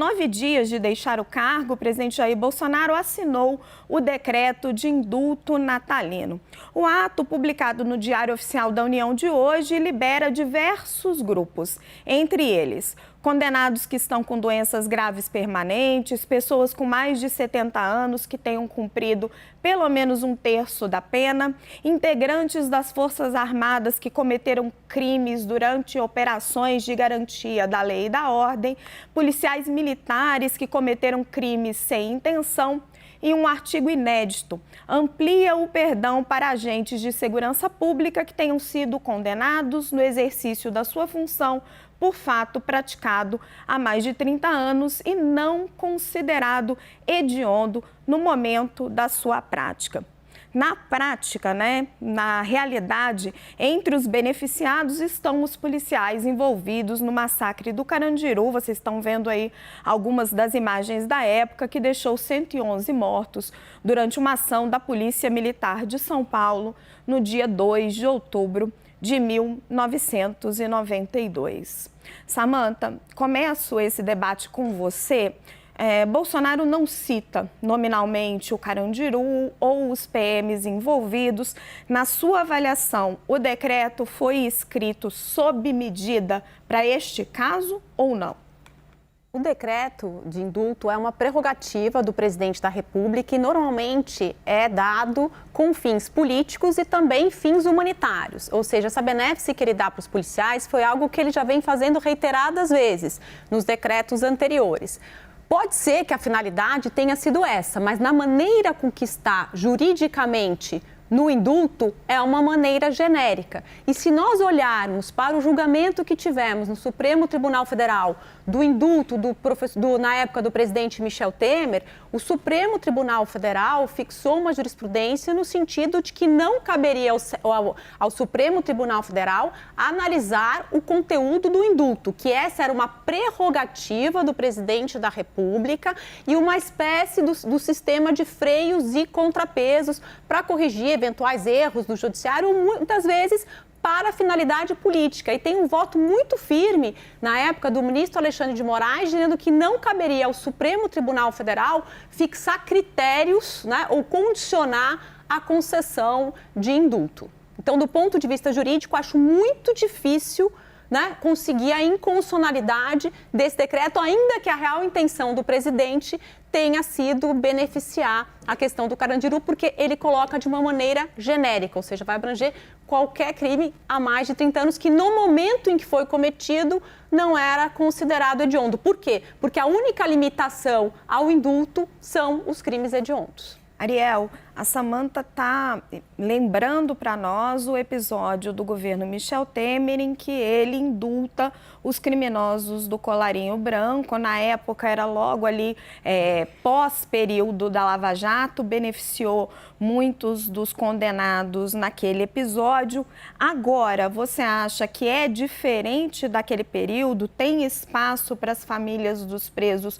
9 dias de deixar o cargo, o presidente Jair Bolsonaro assinou o decreto de indulto natalino. O ato, publicado no Diário Oficial da União de hoje, libera diversos grupos, entre eles condenados que estão com doenças graves permanentes, pessoas com mais de 70 anos que tenham cumprido pelo menos 1/3 da pena, integrantes das Forças Armadas que cometeram crimes durante operações de garantia da lei e da ordem, policiais militares que cometeram crimes sem intenção. E um artigo inédito amplia o perdão para agentes de segurança pública que tenham sido condenados no exercício da sua função por fato praticado há mais de 30 anos e não considerado hediondo no momento da sua prática. Na prática, na realidade, entre os beneficiados estão os policiais envolvidos no massacre do Carandiru. Vocês estão vendo aí algumas das imagens da época, que deixou 111 mortos durante uma ação da Polícia Militar de São Paulo no dia 2 de outubro de 1992. Samantha, começo esse debate com você. Bolsonaro não cita nominalmente o Carandiru ou os PMs envolvidos. Na sua avaliação, o decreto foi escrito sob medida para este caso ou não? O decreto de indulto é uma prerrogativa do presidente da República e normalmente é dado com fins políticos e também fins humanitários. Ou seja, essa benéfice que ele dá para os policiais foi algo que ele já vem fazendo reiteradas vezes nos decretos anteriores. Pode ser que a finalidade tenha sido essa, mas na maneira com que está juridicamente no indulto é uma maneira genérica. E se nós olharmos para o julgamento que tivemos no Supremo Tribunal Federal do indulto na época do presidente Michel Temer, o Supremo Tribunal Federal fixou uma jurisprudência no sentido de que não caberia ao Supremo Tribunal Federal analisar o conteúdo do indulto, que essa era uma prerrogativa do presidente da República e uma espécie do sistema de freios e contrapesos para corrigir eventuais erros do judiciário, muitas vezes para finalidade política. E tem um voto muito firme na época do ministro Alexandre de Moraes, dizendo que não caberia ao Supremo Tribunal Federal fixar critérios, ou condicionar a concessão de indulto. Então, do ponto de vista jurídico, acho muito difícil conseguir a inconstitucionalidade desse decreto, ainda que a real intenção do presidente tenha sido beneficiar a questão do Carandiru, porque ele coloca de uma maneira genérica, ou seja, vai abranger qualquer crime há mais de 30 anos que no momento em que foi cometido não era considerado hediondo. Por quê? Porque a única limitação ao indulto são os crimes hediondos. Ariel, a Samantha está lembrando para nós o episódio do governo Michel Temer em que ele indulta os criminosos do colarinho branco. Na época era logo ali pós-período da Lava Jato, beneficiou muitos dos condenados naquele episódio. Agora, você acha que é diferente daquele período? Tem espaço para as famílias dos presos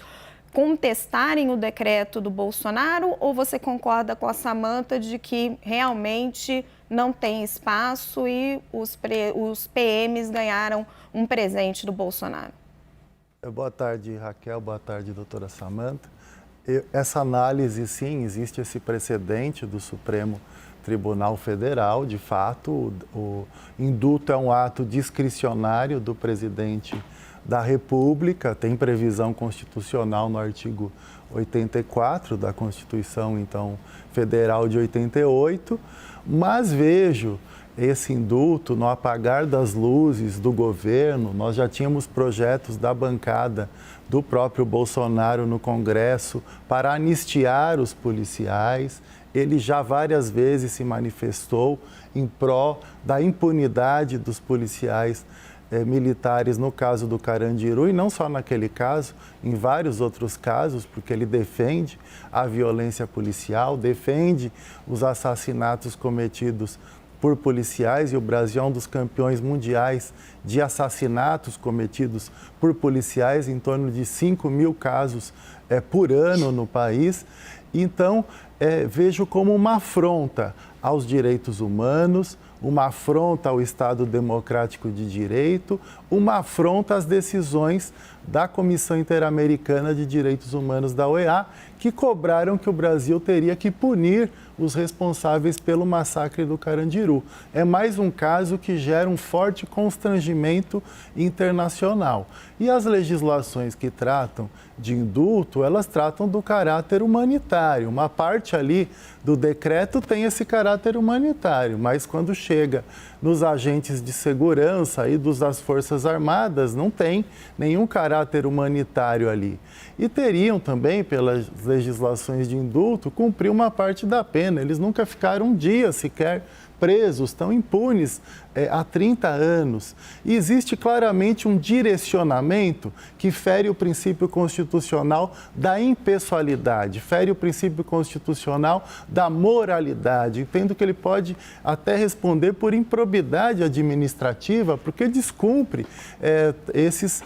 contestarem o decreto do Bolsonaro, ou você concorda com a Samantha de que realmente não tem espaço e os PMs ganharam um presente do Bolsonaro? Boa tarde, Raquel. Boa tarde, doutora Samantha. Essa análise, sim, existe esse precedente do Supremo Tribunal Federal. De fato, o indulto é um ato discricionário do presidente da República, tem previsão constitucional no artigo 84 da Constituição, então, Federal de 88, mas vejo esse indulto no apagar das luzes do governo. Nós já tínhamos projetos da bancada do próprio Bolsonaro no Congresso para anistiar os policiais. Ele já várias vezes se manifestou em pró da impunidade dos policiais militares no caso do Carandiru, e não só naquele caso, em vários outros casos, porque ele defende a violência policial, defende os assassinatos cometidos por policiais, e o Brasil é um dos campeões mundiais de assassinatos cometidos por policiais, em torno de 5.000 casos por ano no país. Então, vejo como uma afronta aos direitos humanos, uma afronta ao Estado democrático de direito, uma afronta às decisões da Comissão Interamericana de Direitos Humanos da OEA, que cobraram que o Brasil teria que punir os responsáveis pelo massacre do Carandiru. É mais um caso que gera um forte constrangimento internacional. E as legislações que tratam de indulto, elas tratam do caráter humanitário. Uma parte ali do decreto tem esse caráter humanitário, mas quando chega nos agentes de segurança e das Forças Armadas, não tem nenhum caráter humanitário ali. E teriam também, pelas legislações de indulto, cumprir uma parte da pena. Eles nunca ficaram um dia sequer presos, estão impunes há 30 anos. E existe claramente um direcionamento que fere o princípio constitucional da impessoalidade, fere o princípio constitucional da moralidade. Entendo que ele pode até responder por improbidade administrativa, porque descumpre esses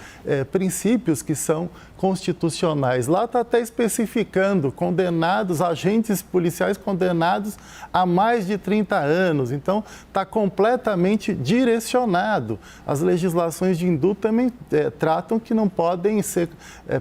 princípios que são constitucionais. Lá está até especificando condenados, agentes policiais condenados há mais de 30 anos. Então, está completamente direcionado. As legislações de indulto também tratam que não podem ser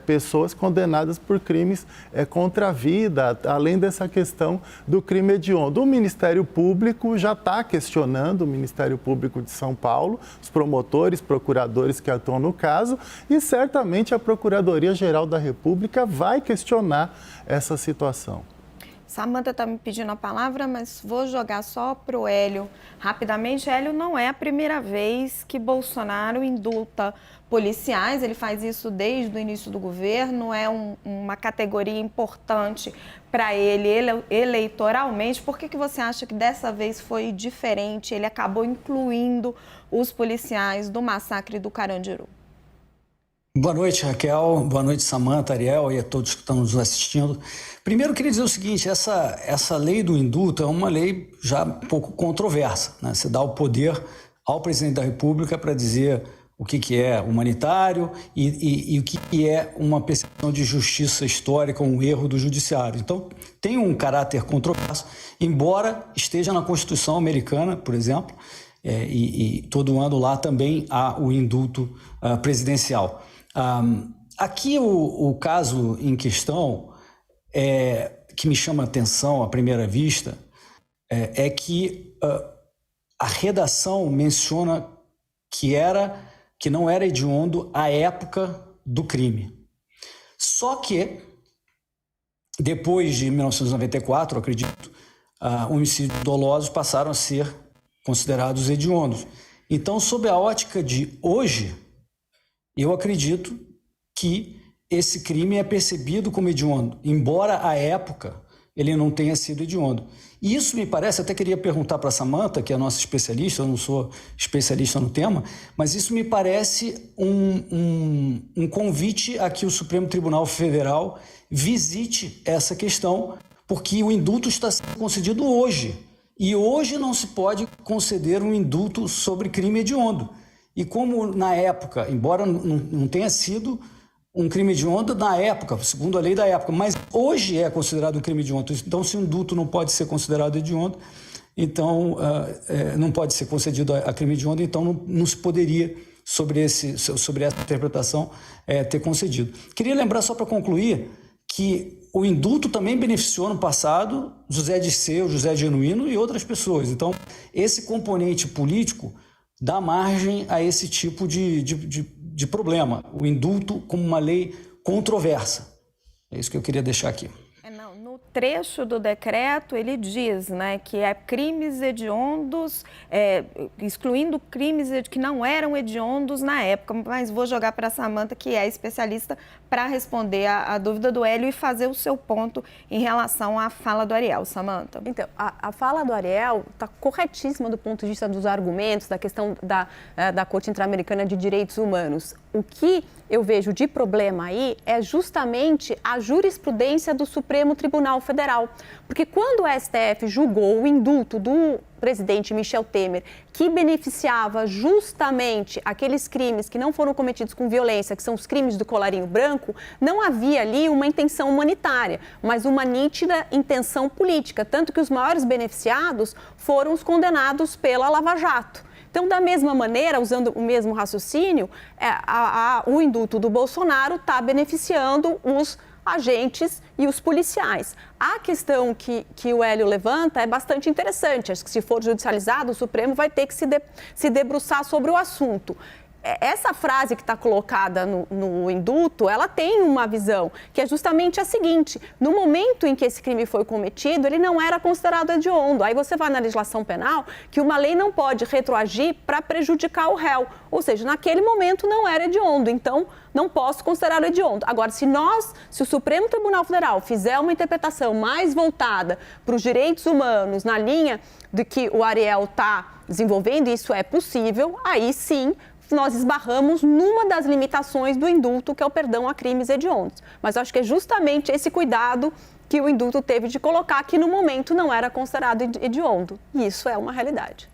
pessoas condenadas por crimes contra a vida, além dessa questão do crime hediondo. O Ministério Público já está questionando, o Ministério Público de São Paulo, os promotores, procuradores que atuam no caso, e certamente a Procuradoria-Geral da República vai questionar essa situação. Samanta está me pedindo a palavra, mas vou jogar só para o Hélio. Rapidamente, Hélio, não é a primeira vez que Bolsonaro indulta policiais, ele faz isso desde o início do governo, é uma categoria importante para ele eleitoralmente. Por que você acha que dessa vez foi diferente? Ele acabou incluindo os policiais do massacre do Carandiru. Boa noite, Raquel. Boa noite, Samanta, Ariel e a todos que estão nos assistindo. Primeiro, eu queria dizer o seguinte, essa lei do indulto é uma lei já um pouco controversa, né? Você dá o poder ao presidente da República para dizer o que é humanitário e o que é uma percepção de justiça histórica, um erro do judiciário. Então, tem um caráter controverso, embora esteja na Constituição americana, por exemplo, e todo ano lá também há o indulto presidencial. Aqui o caso em questão que me chama a atenção à primeira vista é que a redação menciona que não era hediondo à época do crime. Só que, depois de 1994, acredito, homicídios dolosos passaram a ser considerados hediondos. Então, sob a ótica de hoje, eu acredito que esse crime é percebido como hediondo, embora à época ele não tenha sido hediondo. E isso me parece, até queria perguntar para a Samanta, que é a nossa especialista, eu não sou especialista no tema, mas isso me parece um convite a que o Supremo Tribunal Federal visite essa questão, porque o indulto está sendo concedido hoje. E hoje não se pode conceder um indulto sobre crime hediondo. E como na época, embora não tenha sido um crime hediondo na época, segundo a lei da época, mas hoje é considerado um crime hediondo. Então, se um indulto não pode ser considerado hediondo, então não pode ser concedido a crime hediondo, então não se poderia, sobre essa interpretação, ter concedido. Queria lembrar, só para concluir, que o indulto também beneficiou no passado José Dirceu, José Genuíno e outras pessoas. Então, esse componente político dá margem a esse tipo de problema, o indulto como uma lei controversa. É isso que eu queria deixar aqui. No trecho do decreto, ele diz, né, que crimes hediondos, excluindo crimes que não eram hediondos na época, mas vou jogar para a Samanta, que é especialista, para responder a dúvida do Hélio e fazer o seu ponto em relação à fala do Ariel. Samanta. Então, a fala do Ariel está corretíssima do ponto de vista dos argumentos, da questão da Corte Interamericana de Direitos Humanos. O que eu vejo de problema aí é justamente a jurisprudência do Supremo Tribunal Federal. Porque quando o STF julgou o indulto do presidente Michel Temer, que beneficiava justamente aqueles crimes que não foram cometidos com violência, que são os crimes do colarinho branco, não havia ali uma intenção humanitária, mas uma nítida intenção política, tanto que os maiores beneficiados foram os condenados pela Lava Jato. Então, da mesma maneira, usando o mesmo raciocínio, o indulto do Bolsonaro está beneficiando os agentes e os policiais. A questão que o Hélio levanta é bastante interessante. Acho que se for judicializado, o Supremo vai ter que se debruçar sobre o assunto. Essa frase que está colocada no indulto, ela tem uma visão, que é justamente a seguinte: no momento em que esse crime foi cometido, ele não era considerado hediondo. Aí você vai na legislação penal que uma lei não pode retroagir para prejudicar o réu. Ou seja, naquele momento não era hediondo, então não posso considerá-lo hediondo. Agora, se o Supremo Tribunal Federal fizer uma interpretação mais voltada para os direitos humanos, na linha de que o Ariel está desenvolvendo, isso é possível, aí sim nós esbarramos numa das limitações do indulto, que é o perdão a crimes hediondos. Mas eu acho que é justamente esse cuidado que o indulto teve de colocar que no momento não era considerado hediondo. E isso é uma realidade.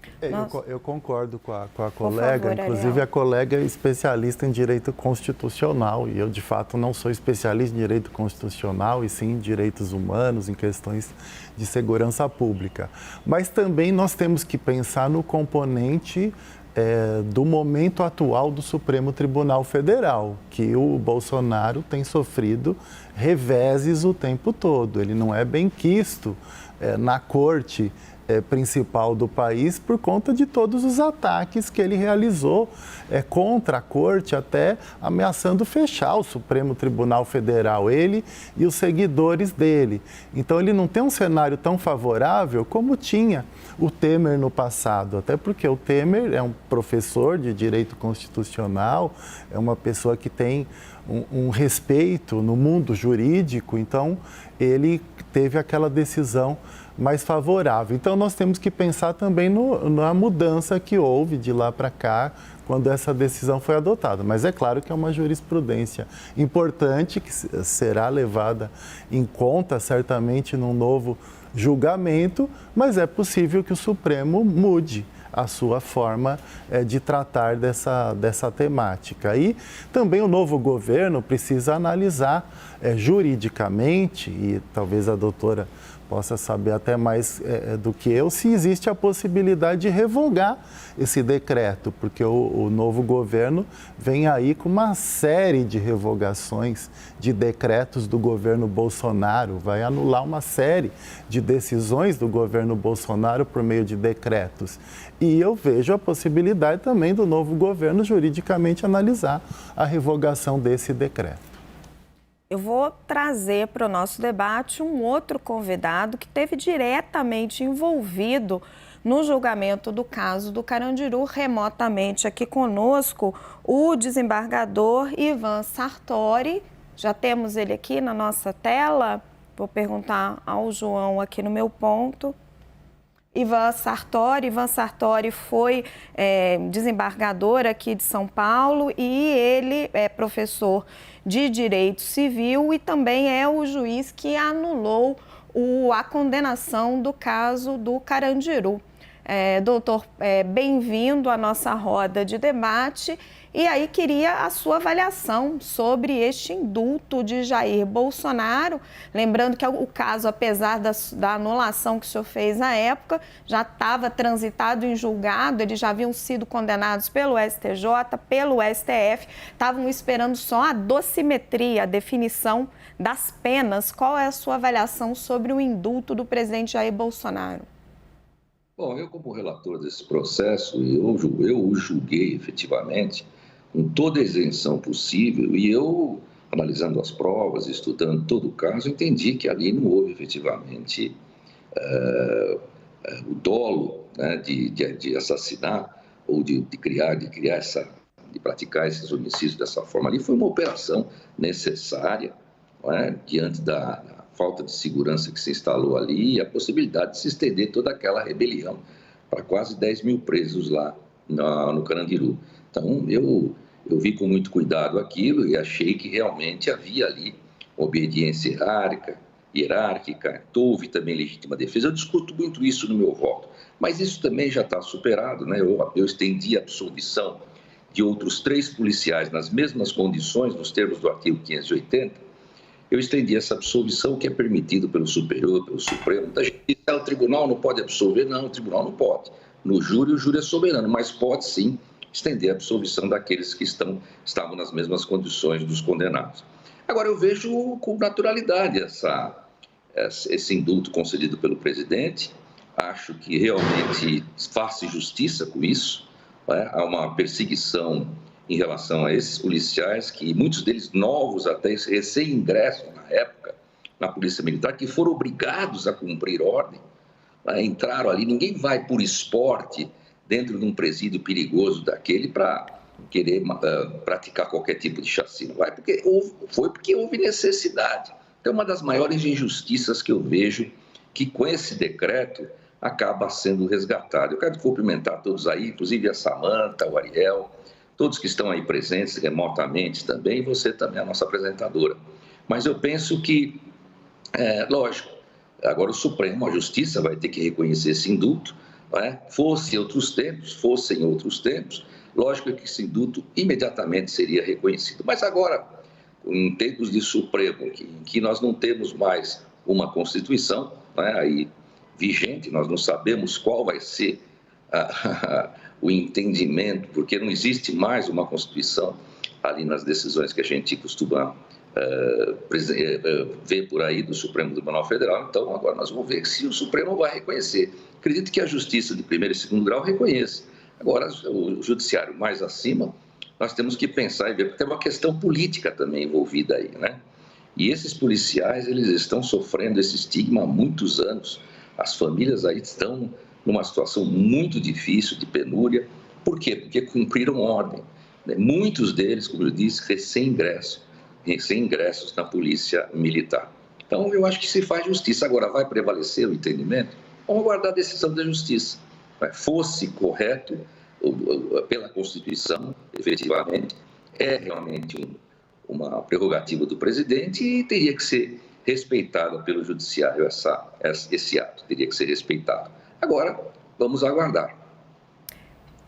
Eu concordo com a colega, favor, inclusive Ariel. A colega é especialista em direito constitucional e eu, de fato, não sou especialista em direito constitucional e sim em direitos humanos, em questões de segurança pública. Mas também nós temos que pensar no componente do momento atual do Supremo Tribunal Federal, que o Bolsonaro tem sofrido reveses o tempo todo. Ele não é benquisto na corte principal do país por conta de todos os ataques que ele realizou contra a corte, até ameaçando fechar o Supremo Tribunal Federal, ele e os seguidores dele. Então ele não tem um cenário tão favorável como tinha o Temer no passado, até porque o Temer é um professor de direito constitucional, é uma pessoa que tem um respeito no mundo jurídico, então ele teve aquela decisão mais favorável. Então nós temos que pensar também na mudança que houve de lá para cá, quando essa decisão foi adotada. Mas é claro que é uma jurisprudência importante, que será levada em conta certamente num novo julgamento, mas é possível que o Supremo mude a sua forma de tratar dessa temática. E também o novo governo precisa analisar juridicamente, e talvez a doutora possa saber até mais do que eu, se existe a possibilidade de revogar esse decreto, porque o novo governo vem aí com uma série de revogações de decretos do governo Bolsonaro, vai anular uma série de decisões do governo Bolsonaro por meio de decretos. E eu vejo a possibilidade também do novo governo juridicamente analisar a revogação desse decreto. Eu vou trazer para o nosso debate um outro convidado que esteve diretamente envolvido no julgamento do caso do Carandiru, remotamente aqui conosco, o desembargador Ivan Sartori. Já temos ele aqui na nossa tela. Vou perguntar ao João aqui no meu ponto. Ivan Sartori foi desembargador aqui de São Paulo e ele é professor de Direito Civil e também é o juiz que anulou a condenação do caso do Carandiru. Doutor, bem-vindo à nossa roda de debate. E aí queria a sua avaliação sobre este indulto de Jair Bolsonaro. Lembrando que o caso, apesar da anulação que o senhor fez na época, já estava transitado em julgado, eles já haviam sido condenados pelo STJ, pelo STF, estavam esperando só a dosimetria, a definição das penas. Qual é a sua avaliação sobre o indulto do presidente Jair Bolsonaro? Bom, eu como relator desse processo, eu o julguei efetivamente com toda a isenção possível e eu, analisando as provas, estudando todo o caso, entendi que ali não houve efetivamente o dolo, né, de assassinar ou de praticar esses homicídios dessa forma. Ali foi uma operação necessária, né, diante da falta de segurança que se instalou ali e a possibilidade de se estender toda aquela rebelião para quase 10 mil presos lá no Carandiru. Então, eu vi com muito cuidado aquilo e achei que realmente havia ali obediência hierárquica, houve também legítima defesa. Eu discuto muito isso no meu voto, mas isso também já está superado, né? Eu estendi a absolvição de outros 3 policiais nas mesmas condições, nos termos do artigo 580, eu estendi essa absolvição que é permitido pelo superior, pelo Supremo. O tribunal não pode absolver? Não, o tribunal não pode. no júri, o júri é soberano, mas pode sim estender a absolvição daqueles que estavam nas mesmas condições dos condenados. Agora, eu vejo com naturalidade esse indulto concedido pelo presidente. Acho que realmente faz justiça com isso. Né? Há uma perseguição em relação a esses policiais, que muitos deles novos, até recém-ingressos na época, na Polícia Militar, que foram obrigados a cumprir ordem, né? Entraram ali. Ninguém vai por esporte dentro de um presídio perigoso daquele para querer praticar qualquer tipo de chacina. Foi porque houve necessidade. Então, uma das maiores injustiças que eu vejo, que com esse decreto acaba sendo resgatado. Eu quero cumprimentar todos aí, inclusive a Samanta, o Ariel, todos que estão aí presentes remotamente também, e você também, a nossa apresentadora. Mas eu penso que, lógico, agora o Supremo, a Justiça vai ter que reconhecer esse indulto, fossem outros tempos, lógico que esse indulto imediatamente seria reconhecido. Mas agora, em tempos de Supremo, em que nós não temos mais uma Constituição aí vigente, nós não sabemos qual vai ser o entendimento, porque não existe mais uma Constituição ali nas decisões que a gente costuma ver por aí do Supremo Tribunal Federal. Então, agora nós vamos ver se o Supremo vai reconhecer. Acredito que a Justiça de primeiro e segundo grau reconheça. Agora, o Judiciário mais acima, nós temos que pensar e ver, porque tem uma questão política também envolvida aí, né? E esses policiais, eles estão sofrendo esse estigma há muitos anos. As famílias aí estão numa situação muito difícil, de penúria. Por quê? Porque cumpriram ordem. Muitos deles, como eu disse, recém-ingressos na Polícia Militar. Então, eu acho que se faz justiça. Agora, vai prevalecer o entendimento? Vamos aguardar a decisão da Justiça. Fosse correto pela Constituição, efetivamente, é realmente uma prerrogativa do presidente e teria que ser respeitado pelo Judiciário esse ato, teria que ser respeitado. Agora, vamos aguardar.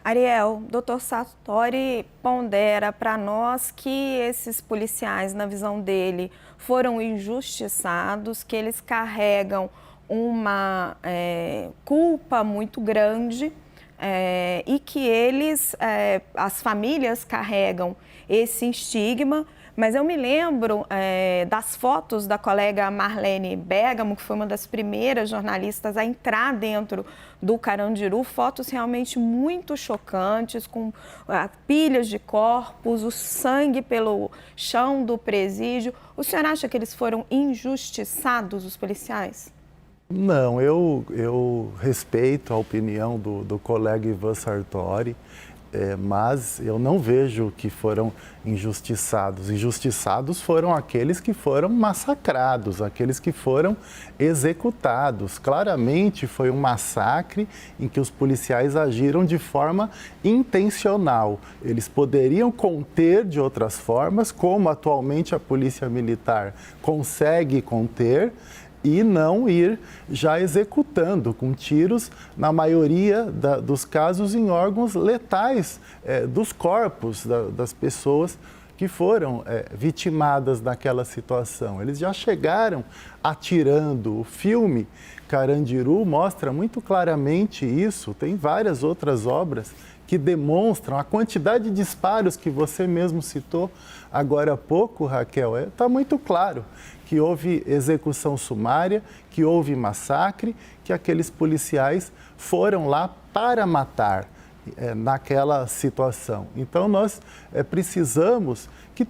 Ariel, doutor Sartori pondera para nós que esses policiais, na visão dele, foram injustiçados, que eles carregam uma culpa muito grande e que eles, as famílias carregam esse estigma. Mas eu me lembro das fotos da colega Marlene Bergamo, que foi uma das primeiras jornalistas a entrar dentro do Carandiru, fotos realmente muito chocantes, com pilhas de corpos, o sangue pelo chão do presídio. O senhor acha que eles foram injustiçados, os policiais? Não, eu respeito a opinião do colega Ivan Sartori, mas eu não vejo que foram injustiçados. Injustiçados foram aqueles que foram massacrados, aqueles que foram executados. Claramente foi um massacre em que os policiais agiram de forma intencional. Eles poderiam conter de outras formas, como atualmente a Polícia Militar consegue conter, e não ir já executando com tiros, na maioria dos casos, em órgãos letais dos corpos das pessoas que foram vitimadas naquela situação. Eles já chegaram atirando. O filme Carandiru mostra muito claramente isso. Tem várias outras obras que demonstram a quantidade de disparos que você mesmo citou agora há pouco, Raquel. Está muito claro que houve execução sumária, que houve massacre, que aqueles policiais foram lá para matar naquela situação. Então, nós precisamos que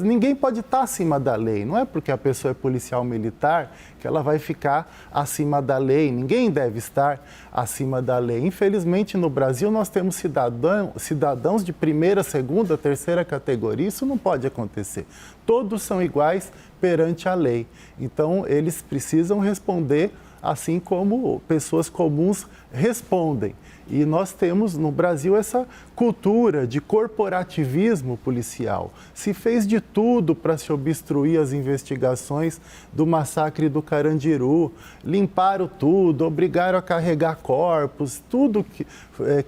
ninguém pode estar acima da lei. Não é porque a pessoa é policial militar que ela vai ficar acima da lei. Ninguém deve estar acima da lei. Infelizmente, no Brasil, nós temos cidadãos de primeira, segunda, terceira categoria. Isso não pode acontecer. Todos são iguais perante a lei. Então, eles precisam responder assim como pessoas comuns respondem. E nós temos no Brasil essa cultura de corporativismo policial. Se fez de tudo para se obstruir as investigações do massacre do Carandiru, limparam tudo, obrigaram a carregar corpos, tudo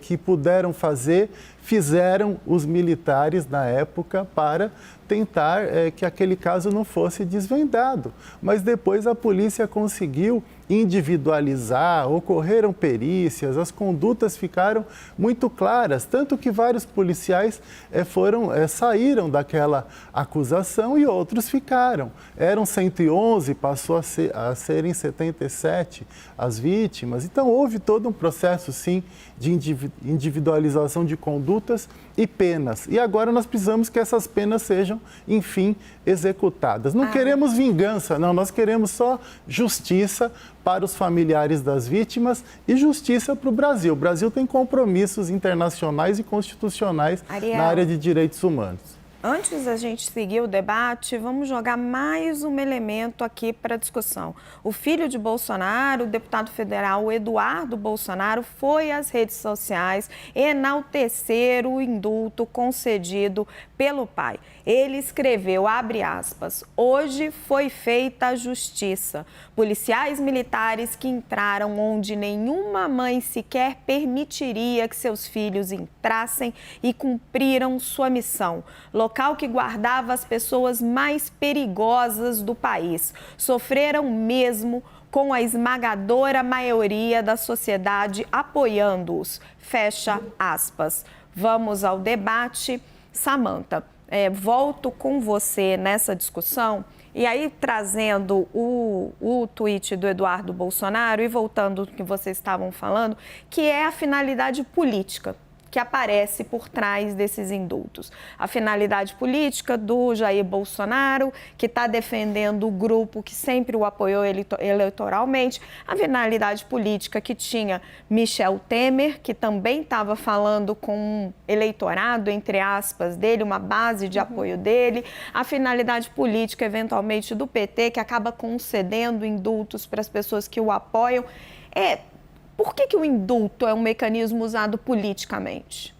que puderam fazer, fizeram os militares na época para tentar que aquele caso não fosse desvendado. Mas depois a polícia conseguiu individualizar, ocorreram perícias, as condutas ficaram muito claras, tanto que vários policiais saíram daquela acusação e outros ficaram. Eram 111, passou a serem 77 as vítimas. Então houve todo um processo, sim, de individualização de condutas e penas. E agora nós precisamos que essas penas sejam, enfim, executadas. Não queremos vingança, não, nós queremos só justiça para os familiares das vítimas e justiça para o Brasil. O Brasil tem compromissos internacionais e constitucionais na área de direitos humanos. Antes da gente seguir o debate, vamos jogar mais um elemento aqui para a discussão. O filho de Bolsonaro, o deputado federal Eduardo Bolsonaro, foi às redes sociais enaltecer o indulto concedido pelo pai. Ele escreveu, abre aspas, hoje foi feita a justiça. Policiais militares que entraram onde nenhuma mãe sequer permitiria que seus filhos entrassem e cumpriram sua missão. Local que guardava as pessoas mais perigosas do país. Sofreram mesmo com a esmagadora maioria da sociedade apoiando-os. Fecha aspas. Vamos ao debate. Samantha, volto com você nessa discussão. E aí, trazendo o tweet do Eduardo Bolsonaro e voltando ao que vocês estavam falando, que é a finalidade política que aparece por trás desses indultos. A finalidade política do Jair Bolsonaro, que está defendendo o grupo que sempre o apoiou eleitoralmente. A finalidade política que tinha Michel Temer, que também estava falando com um eleitorado, entre aspas, dele, uma base de apoio dele. A finalidade política, eventualmente, do PT, que acaba concedendo indultos para as pessoas que o apoiam. Por que o indulto é um mecanismo usado politicamente?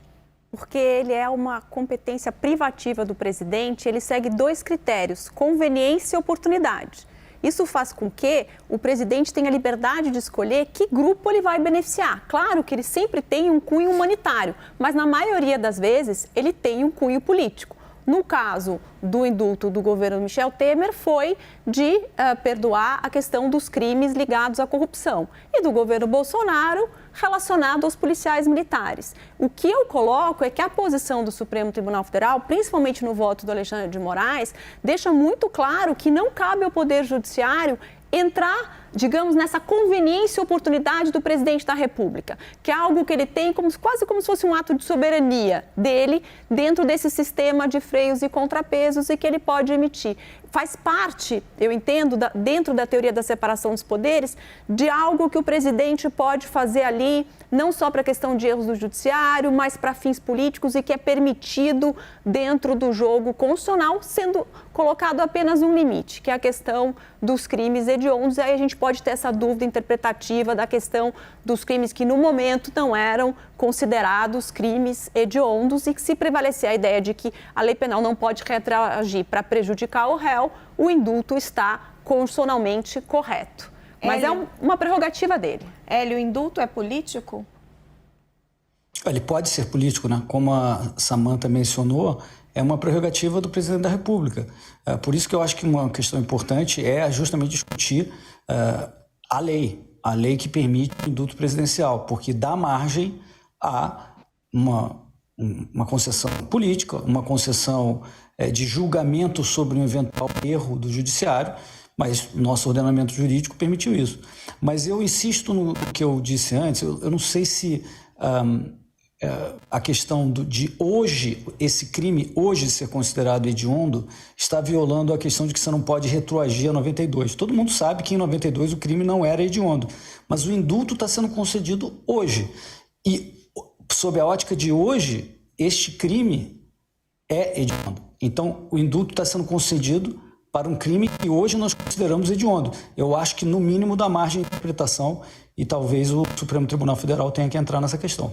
Porque ele é uma competência privativa do presidente, ele segue 2 critérios, conveniência e oportunidade. Isso faz com que o presidente tenha liberdade de escolher que grupo ele vai beneficiar. Claro que ele sempre tem um cunho humanitário, mas na maioria das vezes ele tem um cunho político. No caso do indulto do governo Michel Temer, foi de perdoar a questão dos crimes ligados à corrupção. E do governo Bolsonaro, relacionado aos policiais militares. O que eu coloco é que a posição do Supremo Tribunal Federal, principalmente no voto do Alexandre de Moraes, deixa muito claro que não cabe ao Poder Judiciário entrar, digamos, nessa conveniência e oportunidade do presidente da República, que é algo que ele tem quase como se fosse um ato de soberania dele dentro desse sistema de freios e contrapesos e que ele pode emitir. Faz parte, eu entendo, dentro da teoria da separação dos poderes, de algo que o presidente pode fazer ali, não só para a questão de erros do judiciário, mas para fins políticos e que é permitido dentro do jogo constitucional, sendo colocado apenas um limite, que é a questão dos crimes hediondos. Aí a gente pode ter essa dúvida interpretativa da questão dos crimes que no momento não eram considerados crimes hediondos e que, se prevalecer a ideia de que a lei penal não pode retroagir para prejudicar o réu, o indulto está constitucionalmente correto. Mas é uma prerrogativa dele. Hélio, o indulto é político? Ele pode ser político, né? Como a Samantha mencionou, é uma prerrogativa do presidente da República. Por isso que eu acho que uma questão importante é justamente discutir a lei que permite o indulto presidencial, porque dá margem a uma concessão política, uma concessão de julgamento sobre um eventual erro do judiciário, mas nosso ordenamento jurídico permitiu isso. Mas eu insisto no que eu disse antes, eu não sei se a questão de hoje, esse crime hoje ser considerado hediondo, está violando a questão de que você não pode retroagir a 92. Todo mundo sabe que em 92 o crime não era hediondo, mas o indulto está sendo concedido hoje. E, sob a ótica de hoje, este crime é hediondo. Então, o indulto está sendo concedido para um crime que hoje nós consideramos hediondo. Eu acho que, no mínimo, dá margem de interpretação e talvez o Supremo Tribunal Federal tenha que entrar nessa questão.